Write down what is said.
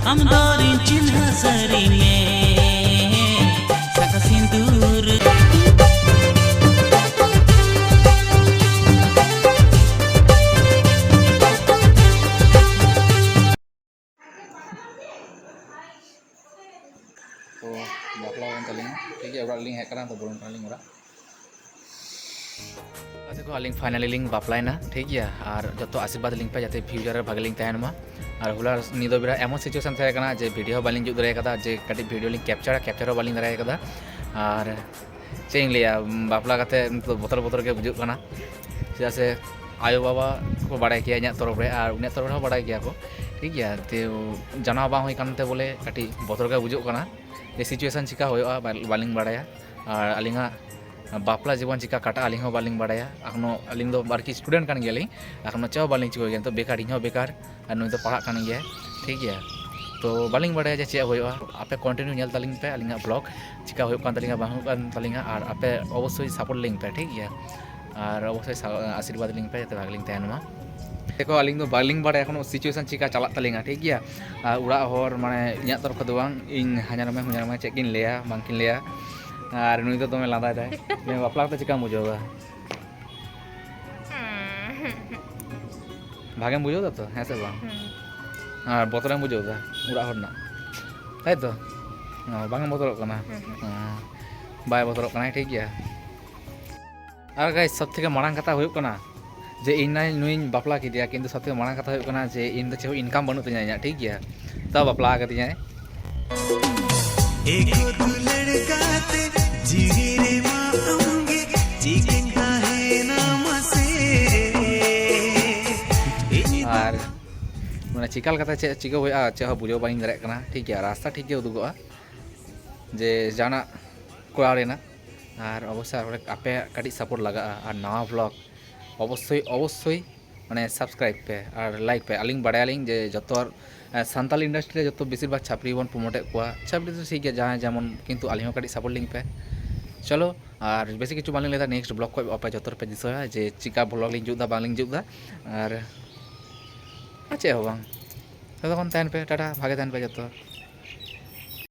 am dorin cinha sarine saka sindur तो बापला बन तलिंग ठीक है ओरा लिंग हेकरा तो बोलन तलिंग ओरा अच्छा को अलिंग फाइनली लिंग बापलाइना ठीक है और जो आशीर्वाद लिंग पे जाते फ्यूचर भागे लिंग तहन मा और हुला निदो बेरा एमन सिचुएशन थे कना जे वीडियो बालिंग जुद दरे कदा जे कटी वीडियो लिंग कैप्चर बालिंग दरे कदा और चेंग लिया बापला कते तो बोतल बोतल के बुजुग कना चेदा से आयो बाबा को बाड़ाय किया इᱧᱟᱹᱜ तरफ रे और उन्हें तरफ बाड़ाय किया को ठीक है तो जाना बा हुई कानते बोले कटी बोतल के बुजुग कना जे सिचुएशन चिका होयोआ बालिंग बाड़ाया और अलिंगा बापला जीवन चिका काटा अलिंग हो बालिंग बाड़ाया एखनो अलिंग दो बारकी स्टूडेंट कान गेलिंग एखनो चो बालिंग चिको गया तो बेकार इᱧ हो बेकार और नुई तो पढ़ा कान गया ठीक है तो बालिंग बाड़ाया जे चे होयोआ आपे कंटिन्यू नेल तालिंग पे अलिंगा ब्लॉग चिका होयो कान तालिंगा बाहु कान तालिंगा और आपे अवश्य सपोर्ट लिंग पे ठीक है और अवश्य आशीर्वाद लिंग पे जाते भागलिंग तहन मा देखो अलिंग दो बालिंग बाड़ाया एखनो सिचुएशन चिका चला तालिंगा ठीक है उड़ा हर माने इᱧᱟᱹᱜ तरफ दो बांग इन हाजारमे चेकिन लेया बांकिन लेया और नुई तो तुम्हें लादा है मैं बापला तो चिका बुझोगा भागे बुझोगा तो है से बांग और बोतल बुझोगा उड़ा हरना ताई तो बांग बोतल कना बाय बोतल कना ठीक है और गाइस सब থেকে মারাং কথা হইব কনা যে ইনাই নুই বাপলা কি দিয়া কিন্তু সব থেকে মারাং কথা হইব কনা যে ইন তো ইনকাম বনু তিনা ইয়া ঠিক है তা বাপলা কাতিया एक लड़का ते जीरे मांगे जीगिंता है नाम से और माने चिकाल कथा चिका होया चे बुझो बाइन दरे कना ठीक है रास्ता ठीक है उदुगोआ जे जाना कोआरेना और अवश्य आपे कटी सपोर्ट लगा और नवा ब्लॉग अवश्य माने सब्सक्राइब पे और लाइक पे अलिंग बाड़ायालिंग जे जतो सान्ताल इंडस्ट्री जो बेसिर भाग छापरी बन प्रमोटे को छापरी तो ठीक है जहाँ जेमन किंतु अलिंग कटी सपोर्ट लिंग पे चलो और बेसि किछु बालिंग लेदा नेक्स्ट ब्लॉग को अपा जतर पे दिसोया जे चिका ब्लॉग लिंग जुदा बालिंग जुदा और अच्छे हो बांग तो तहन पे टाटा भागे तहन पे जतो।